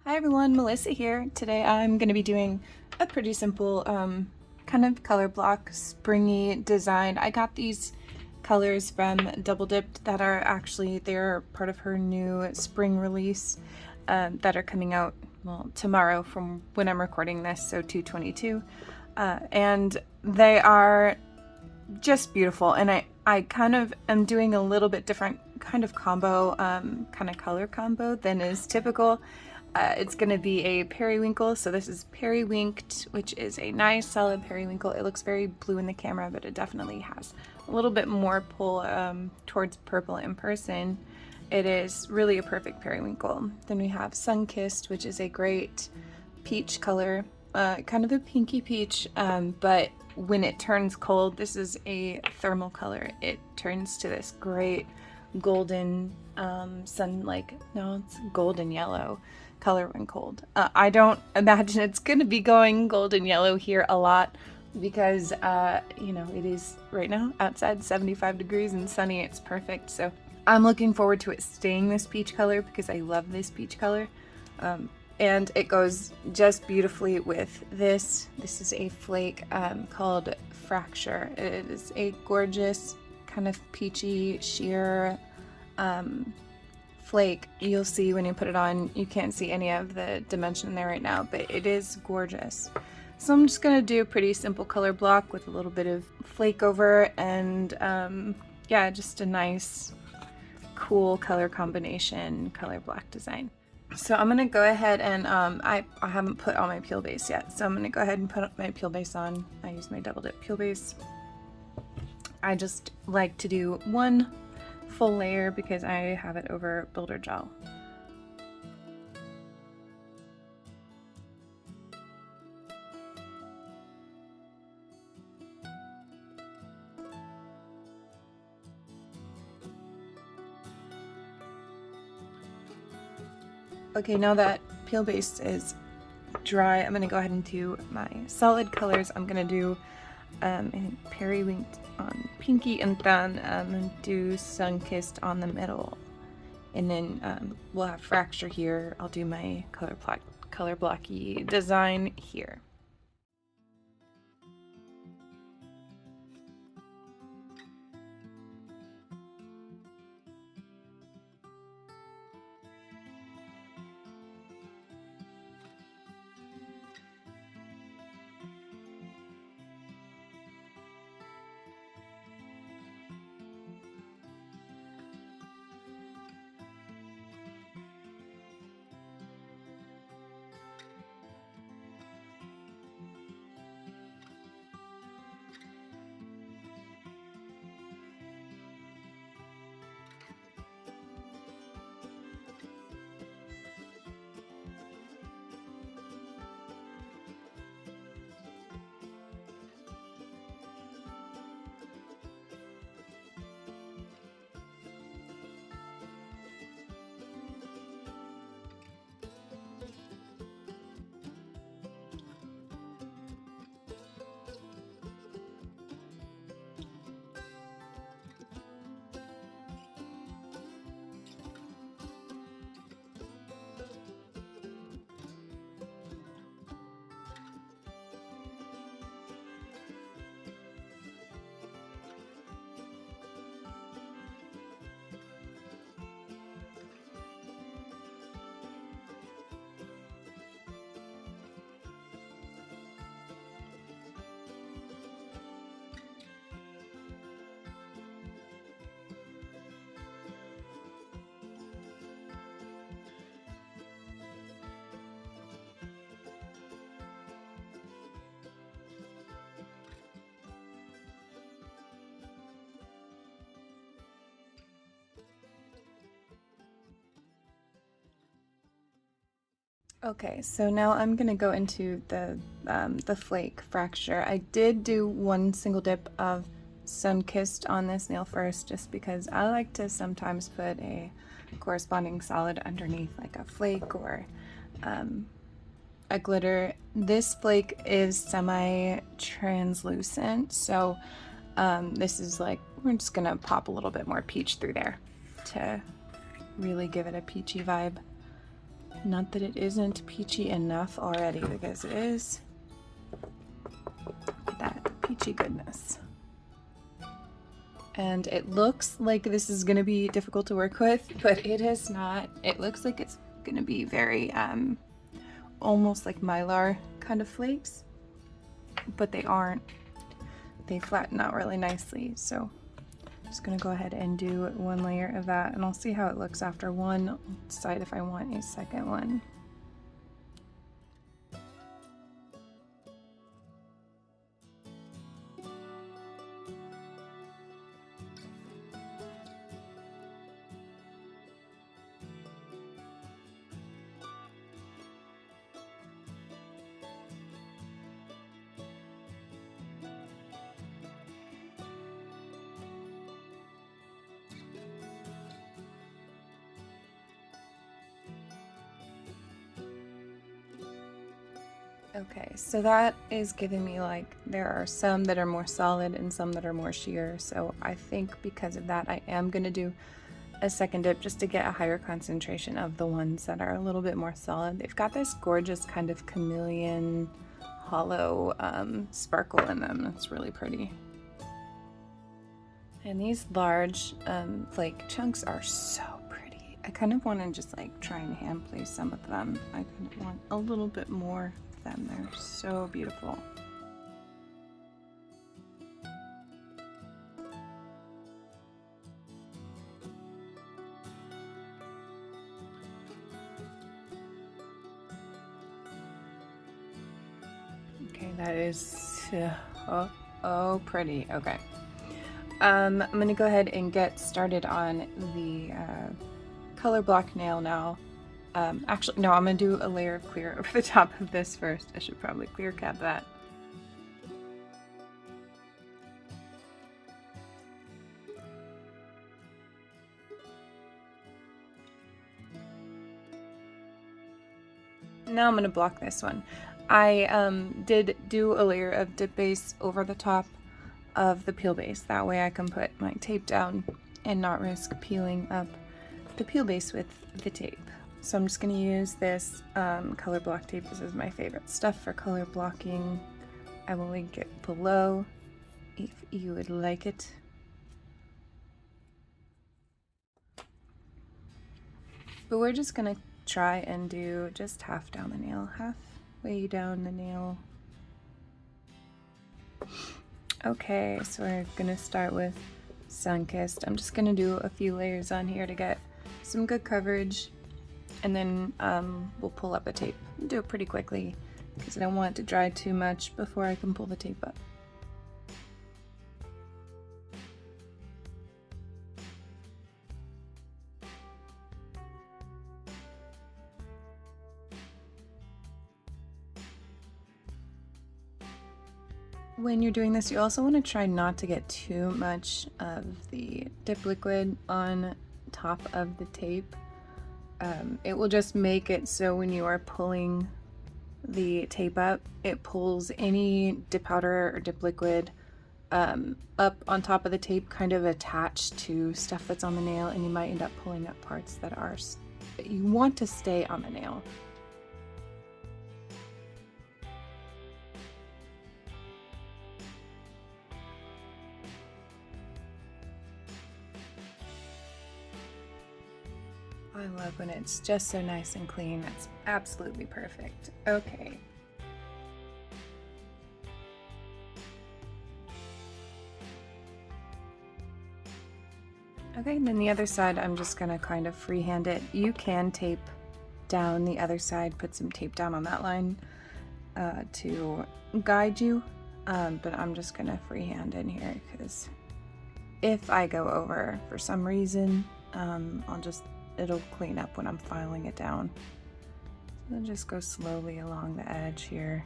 Hi everyone, Melissa here. Today I'm going to be doing a pretty simple kind of color block springy design. I got these colors from Dipp'd that are actually, they're part of her new spring release that are coming out, well, tomorrow from when I'm recording this, so 2/22. And they are just beautiful, and I kind of am doing a little bit different kind of combo, kind of color combo than is typical. It's going to be a periwinkle, so this is periwinked, which is a nice solid periwinkle. It looks very blue in the camera, but it definitely has a little bit more pull towards purple in person. It is really a perfect periwinkle. Then we have Sun-Kissed, which is a great peach color, kind of a pinky peach, but when it turns cold, this is a thermal color. It turns to this great golden it's golden yellow color when cold. I don't imagine it's going to be going golden yellow here a lot because it is right now outside 75 degrees and sunny. It's perfect, so I'm looking forward to it staying this peach color because I love this peach color. And it goes just beautifully with this. This is a flake called Fracture. It is a gorgeous kind of peachy sheer flake. You'll see when you put it on, you can't see any of the dimension there right now, but it is gorgeous. So I'm just gonna do a pretty simple color block with a little bit of flake over and yeah, just a nice cool color combination color block design. So I'm gonna go ahead and I haven't put on my peel base yet, so I'm gonna go ahead and put my peel base on. I use my double dip peel base. I just like to do one full layer because I have it over builder gel. Okay, now that peel base is dry, I'm gonna go ahead and do my solid colors. I'm gonna do I think periwinked on pinky, and then do Sun-Kissed on the middle, and then we'll have Fracture here. I'll do my color blocky design here. Okay, so now I'm gonna go into the flake Fracture. I did do one single dip of Sun-Kissed on this nail first, just because I like to sometimes put a corresponding solid underneath, like a flake or a glitter. This flake is semi-translucent, so this is like, we're just gonna pop a little bit more peach through there to really give it a peachy vibe. Not that it isn't peachy enough already, because it is. Look at that peachy goodness. And it looks like this is gonna be difficult to work with, but it is not. It looks like it's gonna be very, almost like Mylar kind of flakes, but they aren't. They flatten out really nicely, so I'm just gonna go ahead and do one layer of that, and I'll see how it looks after one. I'll decide if I want a second one. Okay, so that is giving me, like, there are some that are more solid and some that are more sheer, so I think because of that I am going to do a second dip just to get a higher concentration of the ones that are a little bit more solid. They've got this gorgeous kind of chameleon hollow sparkle in them. It's really pretty. And these large flake chunks are so pretty. I kind of want to just like try and hand place some of them. I kind of want a little bit more of them. They're so beautiful. Okay, that is oh pretty. Okay. I'm gonna go ahead and get started on the color block nail now. Actually, no, I'm gonna do a layer of clear over the top of this first. I should probably clear cap that. Now I'm gonna block this one. I did do a layer of dip base over the top of the peel base. That way I can put my tape down and not risk peeling up the peel base with the tape. So I'm just going to use this color block tape. This is my favorite stuff for color blocking. I will link it below if you would like it. But we're just going to try and do just half down the nail, halfway down the nail. Okay, so we're gonna start with Sunkissed. I'm just gonna do a few layers on here to get some good coverage, and then we'll pull up the tape. Do it pretty quickly because I don't want it to dry too much before I can pull the tape up. When you're doing this, you also want to try not to get too much of the dip liquid on top of the tape. It will just make it so when you are pulling the tape up, it pulls any dip powder or dip liquid up on top of the tape, kind of attached to stuff that's on the nail, and you might end up pulling up parts that you want to stay on the nail. I love when it's just so nice and clean. It's absolutely perfect. Okay. Okay, and then the other side, I'm just gonna kind of freehand it. You can tape down the other side, put some tape down on that line to guide you, but I'm just gonna freehand in here because if I go over for some reason, it'll clean up when I'm filing it down. So I'll just go slowly along the edge here.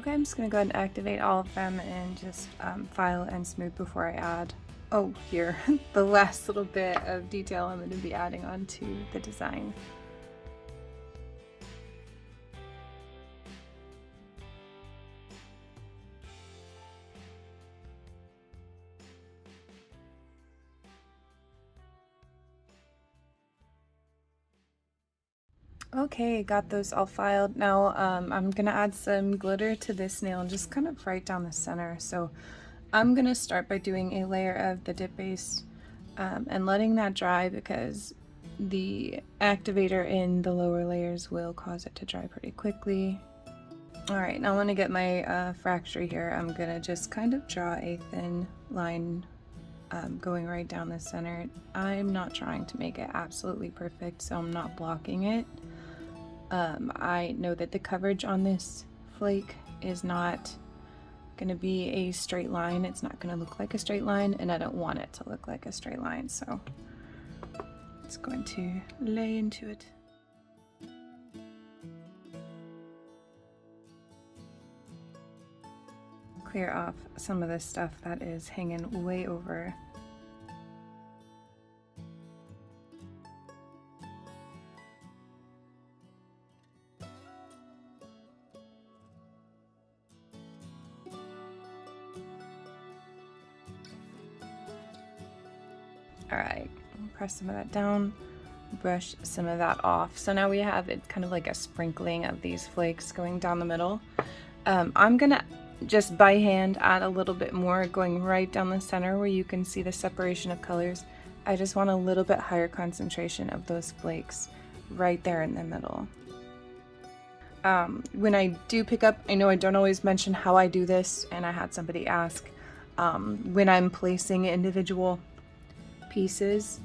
Okay, I'm just gonna go ahead and activate all of them and just file and smooth before I add, oh, here, the last little bit of detail I'm gonna be adding onto the design. Okay, got those all filed. Now I'm gonna add some glitter to this nail and just kind of right down the center. So I'm gonna start by doing a layer of the dip base and letting that dry, because the activator in the lower layers will cause it to dry pretty quickly. Alright, now I'm gonna get my fracture here. I'm gonna just kind of draw a thin line going right down the center. I'm not trying to make it absolutely perfect, so I'm not blocking it. I know that the coverage on this flake is not going to be a straight line. It's not going to look like a straight line, and I don't want it to look like a straight line, so it's going to lay into it. Clear off some of this stuff that is hanging way over. Alright, press some of that down, brush some of that off. So now we have it kind of like a sprinkling of these flakes going down the middle. I'm gonna just by hand add a little bit more going right down the center where you can see the separation of colors. I just want a little bit higher concentration of those flakes right there in the middle. When I do pick up, I know I don't always mention how I do this, and I had somebody ask, when I'm placing individual pieces,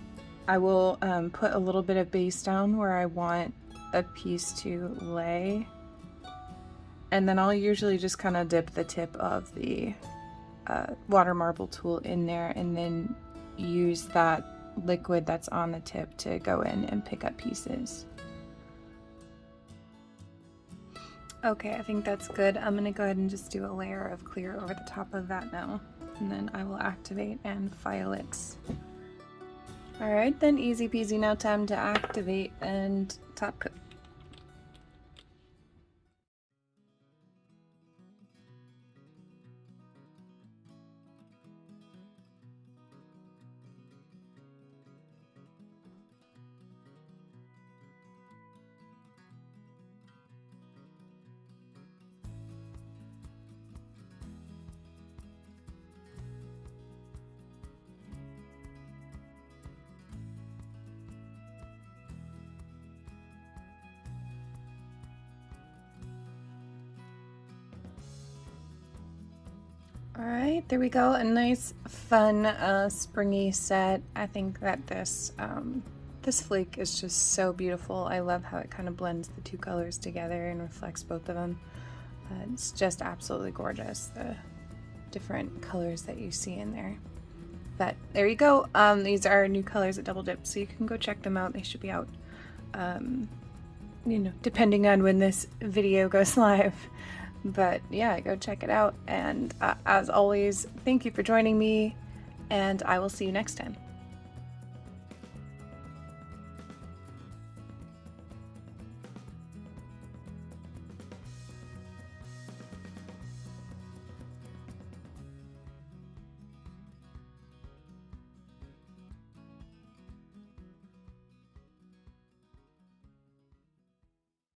I will put a little bit of base down where I want a piece to lay, and then I'll usually just kind of dip the tip of the water marble tool in there and then use that liquid that's on the tip to go in and pick up pieces. Okay, I think that's good. I'm gonna go ahead and just do a layer of clear over the top of that now, and then I will activate and file it. Alright then, easy peasy, now time to activate and top coat. Alright, there we go. A nice, fun, springy set. I think that this flake is just so beautiful. I love how it kind of blends the two colors together and reflects both of them. It's just absolutely gorgeous, the different colors that you see in there. But there you go. These are new colors at Double Dip, so you can go check them out. They should be out, you know, depending on when this video goes live. But yeah, go check it out, and as always, thank you for joining me, and I will see you next time.